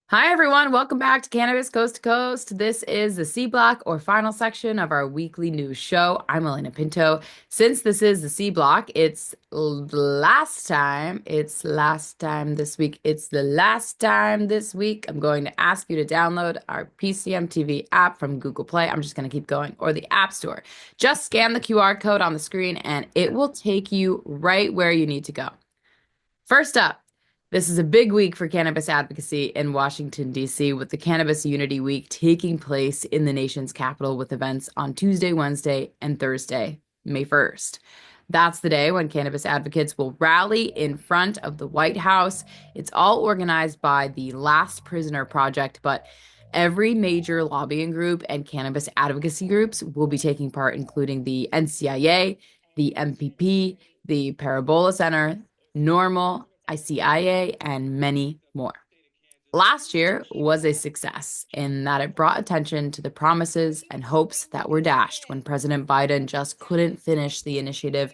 Hi, everyone. Welcome back to Cannabis Coast to Coast. This is the C Block or final section of our weekly news show. I'm Alaina Pinto. Since this is the C Block, it's last time. It's last time this week. It's the last time this week. I'm going to ask you to download our PCM TV app from Google Play. I'm just going to keep going, or the App Store. Just scan the QR code on the screen and it will take you right where you need to go. First up, this is a big week for cannabis advocacy in Washington, D.C., with the Cannabis Unity Week taking place in the nation's capital with events on Tuesday, Wednesday, and Thursday, May 1st. That's the day when cannabis advocates will rally in front of the White House. It's all organized by the Last Prisoner Project, but every major lobbying group and cannabis advocacy groups will be taking part, including the NCIA, the MPP, the Parabola Center, Normal, ICIA, and many more. Last year was a success in that it brought attention to the promises and hopes that were dashed when President Biden just couldn't finish the initiative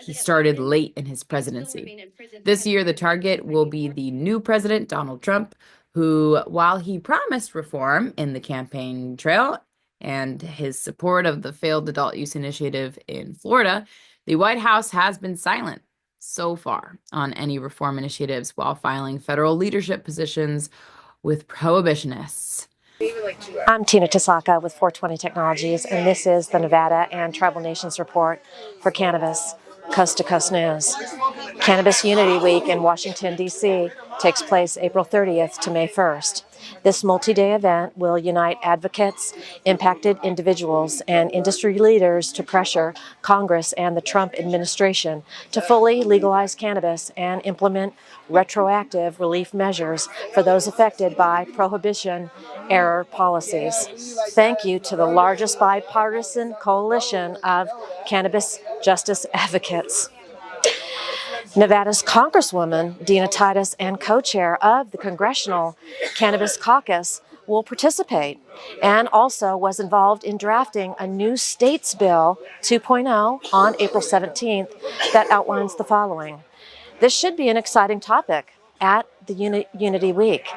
he started late in his presidency. This year, the target will be the new president, Donald Trump, who, while he promised reform in the campaign trail and his support of the failed adult use initiative in Florida, the White House has been silent so far on any reform initiatives while filing federal leadership positions with prohibitionists. I'm Tina Tasaka with 420 Technologies, and this is the Nevada and Tribal Nations Report for Cannabis Coast to Coast News. Cannabis Unity Week in Washington, D.C. takes place April 30th to May 1st. This multi-day event will unite advocates, impacted individuals, and industry leaders to pressure Congress and the Trump administration to fully legalize cannabis and implement retroactive relief measures for those affected by prohibition era policies. Thank you to the largest bipartisan coalition of cannabis justice advocates. Nevada's Congresswoman, Tina Tasaka, and co-chair of the Congressional Cannabis Caucus, will participate and also was involved in drafting a new states bill 2.0 on April 17th that outlines the following. This should be an exciting topic at the Unity Week.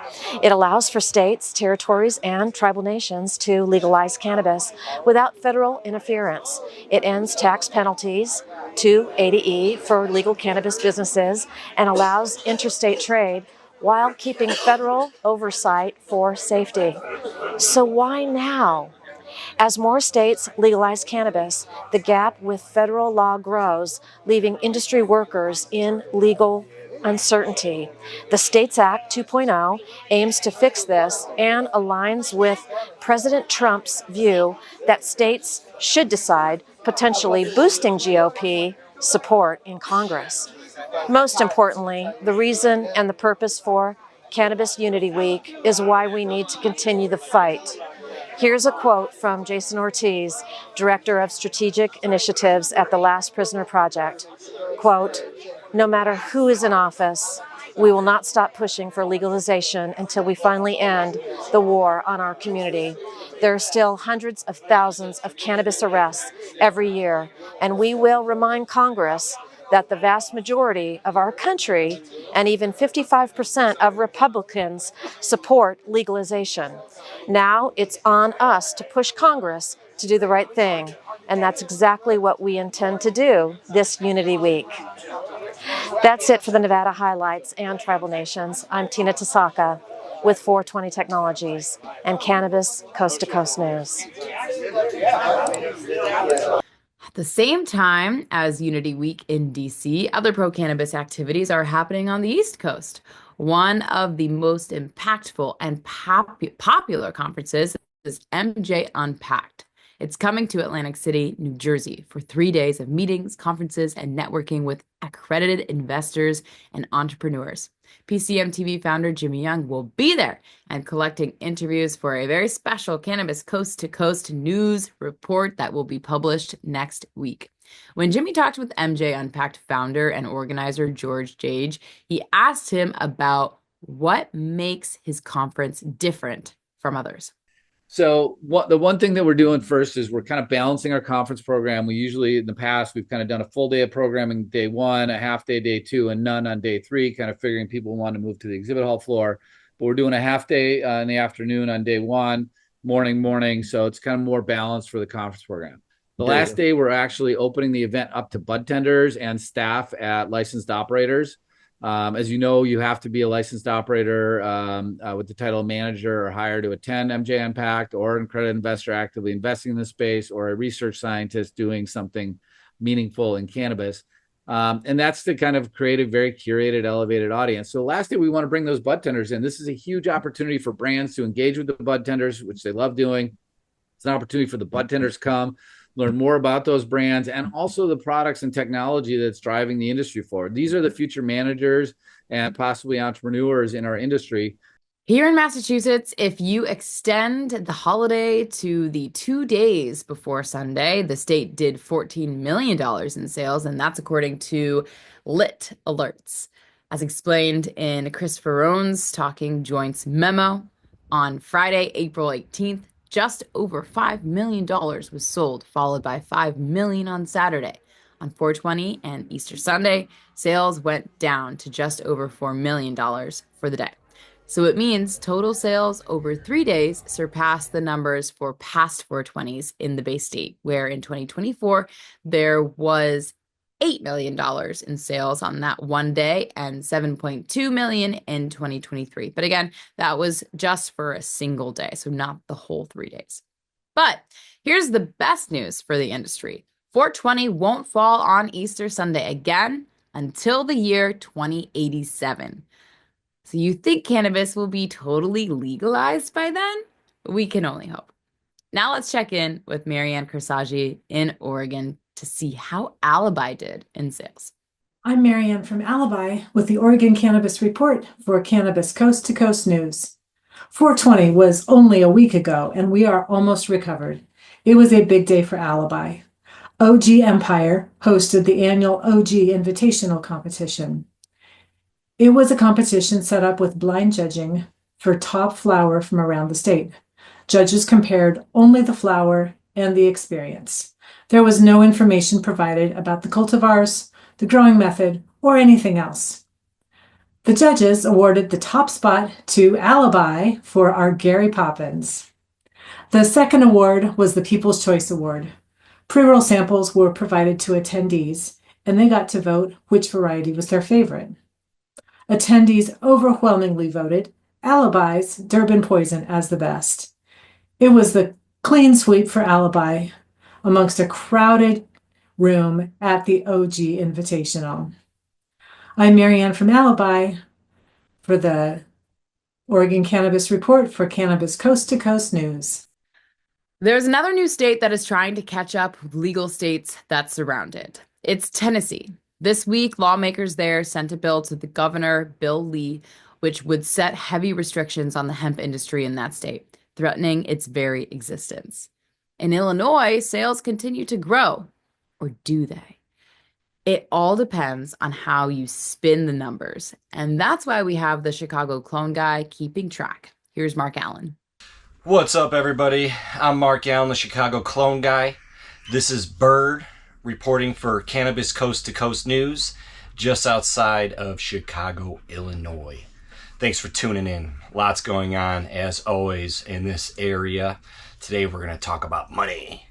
It allows for states, territories, and tribal nations to legalize cannabis without federal interference. It ends tax penalties to ADE for legal cannabis businesses and allows interstate trade while keeping federal oversight for safety. So why now? As more states legalize cannabis, the gap with federal law grows, leaving industry workers in legal uncertainty. The States Act 2.0 aims to fix this and aligns with President Trump's view that states should decide, potentially boosting GOP support in Congress. Most importantly, the reason and the purpose for Cannabis Unity Week is why we need to continue the fight. Here's a quote from Jason Ortiz, Director of Strategic Initiatives at the Last Prisoner Project. Quote, "No matter who is in office, we will not stop pushing for legalization until we finally end the war on our community. There are still hundreds of thousands of cannabis arrests every year, and we will remind Congress that the vast majority of our country and even 55% of Republicans support legalization. Now it's on us to push Congress to do the right thing, and that's exactly what we intend to do this Unity Week." That's it for the Nevada highlights and tribal nations. I'm Tina Tasaka with 420 Technologies and Cannabis Coast to Coast News. At the same time as Unity Week in DC, other pro-cannabis activities are happening on the East Coast. One of the most impactful and popular conferences is MJ Unpacked. It's coming to Atlantic City, New Jersey for 3 days of meetings, conferences, and networking with accredited investors and entrepreneurs. PCM TV founder Jimmy Young will be there and collecting interviews for a very special Cannabis Coast to Coast news report that will be published next week. When Jimmy talked with MJ Unpacked founder and organizer George Jage, he asked him about what makes his conference different from others. So the one thing that we're doing first is we're kind of balancing our conference program. We usually, in the past, we've kind of done a full day of programming day one, a half day, day two, and none on day three, kind of figuring people want to move to the exhibit hall floor. but we're doing a half day in the afternoon on day one, morning. So it's kind of more balanced for the conference program. The last day, we're actually opening the event up to bud tenders and staff at licensed operators. As you know, you have to be a licensed operator with the title of manager or higher to attend MJ Unpacked, or an accredited investor actively investing in the space, or a research scientist doing something meaningful in cannabis. And that's to kind of create a very curated, elevated audience. So last day, we want to bring those bud tenders in. This is a huge opportunity for brands to engage with the bud tenders, which they love doing. It's an opportunity for the bud tenders to come, learn more about those brands, and also the products and technology that's driving the industry forward. These are the future managers and possibly entrepreneurs in our industry. Here in Massachusetts, if you extend the holiday to the 2 days before Sunday, the state did $14 million in sales, and that's according to Lit Alerts. As explained in Christopher Roan's Talking Joints memo, on Friday, April 18th, just over $5 million was sold, followed by $5 million on Saturday. On 4/20 and Easter Sunday, sales went down to just over $4 million for the day. So it means total sales over 3 days surpassed the numbers for past 420s in the Bay State, where in 2024, there was $8 million in sales on that one day and $7.2 million in 2023. But again, that was just for a single day, so not the whole 3 days. But here's the best news for the industry. 420 won't fall on Easter Sunday again until the year 2087. So you think cannabis will be totally legalized by then? We can only hope. Now let's check in with Marianne Cursetjee in Oregon to see how Alibi did in sales. I'm Marianne from Alibi with the Oregon Cannabis Report for Cannabis Coast to Coast News. 420 was only a week ago, and we are almost recovered. It was a big day for Alibi. OG Empire hosted the annual OG Invitational competition. It was a competition set up with blind judging for top flower from around the state. Judges compared only the flower and the experience. There was no information provided about the cultivars, the growing method, or anything else. The judges awarded the top spot to Alibi for our Gary Poppins. The second award was the People's Choice Award. Pre-roll samples were provided to attendees, and they got to vote which variety was their favorite. Attendees overwhelmingly voted Alibi's Durban Poison as the best. It was the clean sweep for Alibi amongst a crowded room at the OG Invitational. I'm Marianne from Alibi for the Oregon Cannabis Report for Cannabis Coast to Coast News. There's another new state that is trying to catch up with legal states that surround it. It's Tennessee. This week, lawmakers there sent a bill to the governor, Bill Lee, which would set heavy restrictions on the hemp industry in that state, threatening its very existence. In Illinois, sales continue to grow. Or do they? It all depends on how you spin the numbers. And that's why we have the Chicago clone guy keeping track. Here's Mark Allen. What's up, everybody? I'm Mark Allen, the Chicago clone guy. This is Bird reporting for Cannabis Coast to Coast News, just outside of Chicago, Illinois. Thanks for tuning in. Lots going on, as always, in this area. Today, we're going to talk about money.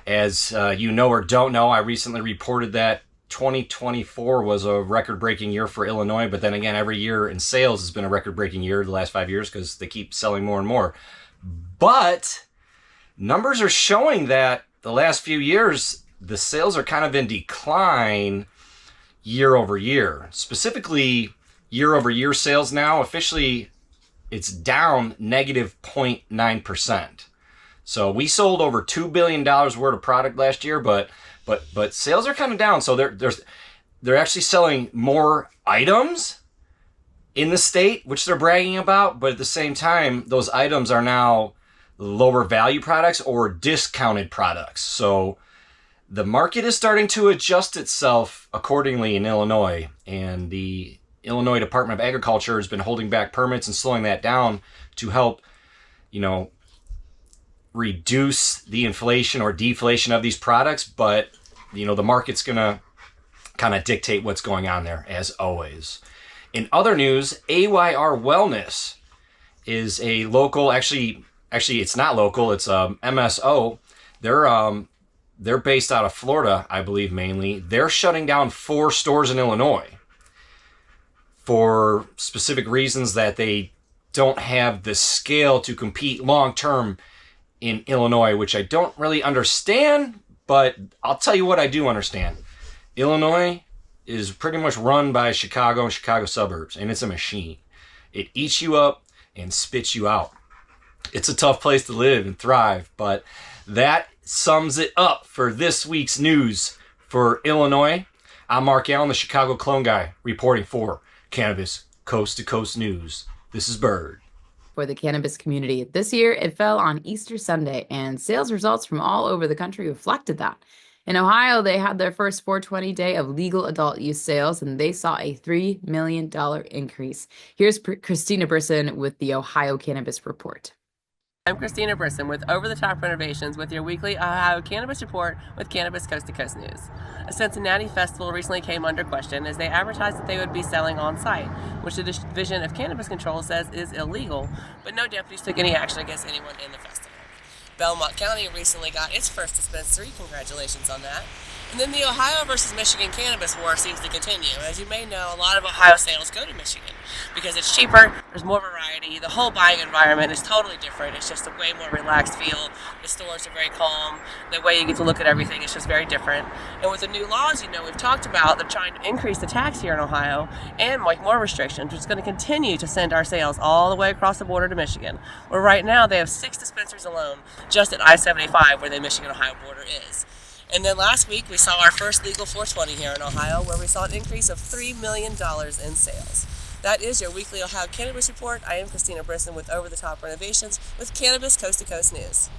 As you know or don't know, I recently reported that 2024 was a record-breaking year for Illinois, but then again, every year in sales has been a record-breaking year the last 5 years because they keep selling more and more. But numbers are showing that the last few years, the sales are kind of in decline year over year. Specifically, year over year sales now, officially, it's down negative 0.9%. So we sold over $2 billion worth of product last year, but sales are kind of down. So they're actually selling more items in the state, which they're bragging about, but at the same time, those items are now lower value products or discounted products. So the market is starting to adjust itself accordingly in Illinois, and the Illinois Department of Agriculture has been holding back permits and slowing that down to help, reduce the inflation or deflation of these products. But, the market's going to kind of dictate what's going on there, as always. In other news, AYR Wellness is a local, actually it's not local, it's MSO. They're based out of Florida, I believe, mainly. They're shutting down 4 stores in Illinois for specific reasons that they don't have the scale to compete long-term in Illinois, which I don't really understand, but I'll tell you what I do understand. Illinois is pretty much run by Chicago and Chicago suburbs, and it's a machine. It eats you up and spits you out. It's a tough place to live and thrive, but that sums it up for this week's news for Illinois. I'm Mark Allen, the Chicago clone guy, reporting for Cannabis Coast to Coast News. This is Bird. For the cannabis community, this year it fell on Easter Sunday, and sales results from all over the country reflected that. In Ohio, they had their first 420 day of legal adult use sales, and they saw a $3 million increase. Here's Christina Brisson with the Ohio Cannabis Report. I'm Christina Brisson with Over the Top Renovations with your weekly Ohio Cannabis Report with Cannabis Coast to Coast News. A Cincinnati festival recently came under question as they advertised that they would be selling on site, which the Division of Cannabis Control says is illegal, but no deputies took any action against anyone in the festival. Belmont County recently got its first dispensary, congratulations on that. And then the Ohio versus Michigan cannabis war seems to continue. As you may know, a lot of Ohio sales go to Michigan because it's cheaper, there's more variety, the whole buying environment is totally different. It's just a way more relaxed feel. The stores are very calm. The way you get to look at everything is just very different. And with the new laws, we've talked about, they're trying to increase the tax here in Ohio and like more restrictions, which is going to continue to send our sales all the way across the border to Michigan, where right now they have 6 dispensaries alone just at I-75 where the Michigan-Ohio border is. And then last week, we saw our first legal 420 here in Ohio, where we saw an increase of $3 million in sales. That is your weekly Ohio Cannabis Report. I am Christina Brisson with Over the Top Renovations with Cannabis Coast to Coast News.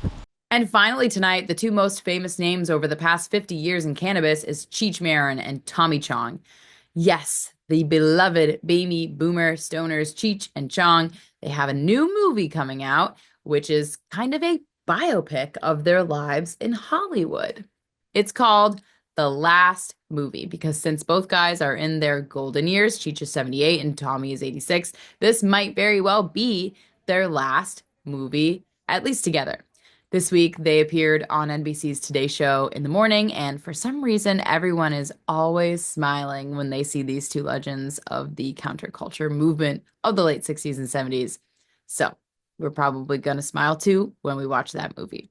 And finally tonight, the 2 most famous names over the past 50 years in cannabis is Cheech Marin and Tommy Chong. Yes, the beloved baby boomer stoners Cheech and Chong. They have a new movie coming out, which is kind of a biopic of their lives in Hollywood. It's called The Last Movie because since both guys are in their golden years, Cheech is 78 and Tommy is 86, this might very well be their last movie, at least together. This week, they appeared on NBC's Today Show in the morning, and for some reason, everyone is always smiling when they see these 2 legends of the counterculture movement of the late 60s and 70s. So we're probably going to smile too when we watch that movie.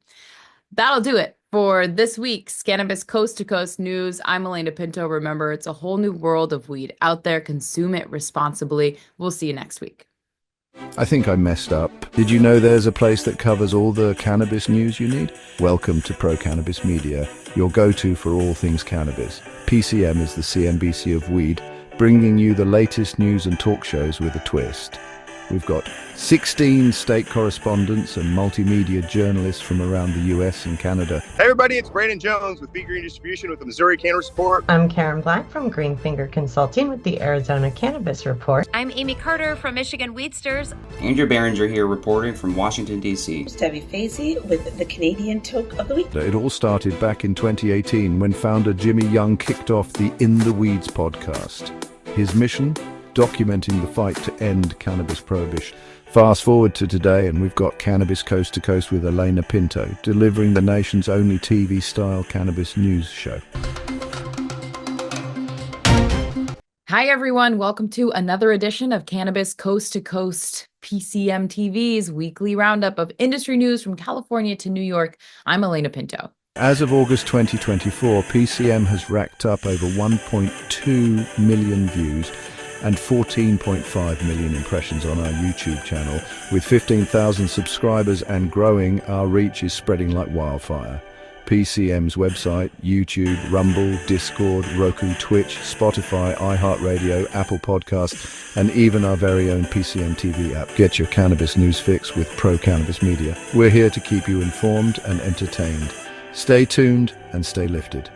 That'll do it for this week's Cannabis Coast to Coast News. I'm Alaina Pinto. Remember, it's a whole new world of weed out there. Consume it responsibly. We'll see you next week. I think I messed up. Did you know there's a place that covers all the cannabis news you need? Welcome to Pro Cannabis Media, your go-to for all things cannabis. PCM is the CNBC of weed, bringing you the latest news and talk shows with a twist. We've got 16 state correspondents and multimedia journalists from around the US and Canada. Hey everybody, it's Brandon Jones with Big Green Distribution with the Missouri Cannabis Report. I'm Karen Black from Green Finger Consulting with the Arizona Cannabis Report. I'm Amy Carter from Michigan Weedsters. Andrew Behringer here reporting from Washington, D.C. Debbie Fazy with the Canadian Toke of the Week. It all started back in 2018 when founder Jimmy Young kicked off the In the Weeds podcast. His mission? Documenting the fight to end cannabis prohibition. Fast forward to today and we've got Cannabis Coast to Coast with Alaina Pinto, delivering the nation's only TV-style cannabis news show. Hi, everyone. Welcome to another edition of Cannabis Coast to Coast, PCM TV's weekly roundup of industry news from California to New York. I'm Alaina Pinto. As of August 2024, PCM has racked up over 1.2 million views and 14.5 million impressions on our YouTube channel. With 15,000 subscribers and growing, our reach is spreading like wildfire. PCM's website, YouTube, Rumble, Discord, Roku, Twitch, Spotify, iHeartRadio, Apple Podcasts, and even our very own PCM TV app. Get your cannabis news fix with Pro Cannabis Media. We're here to keep you informed and entertained. Stay tuned and stay lifted.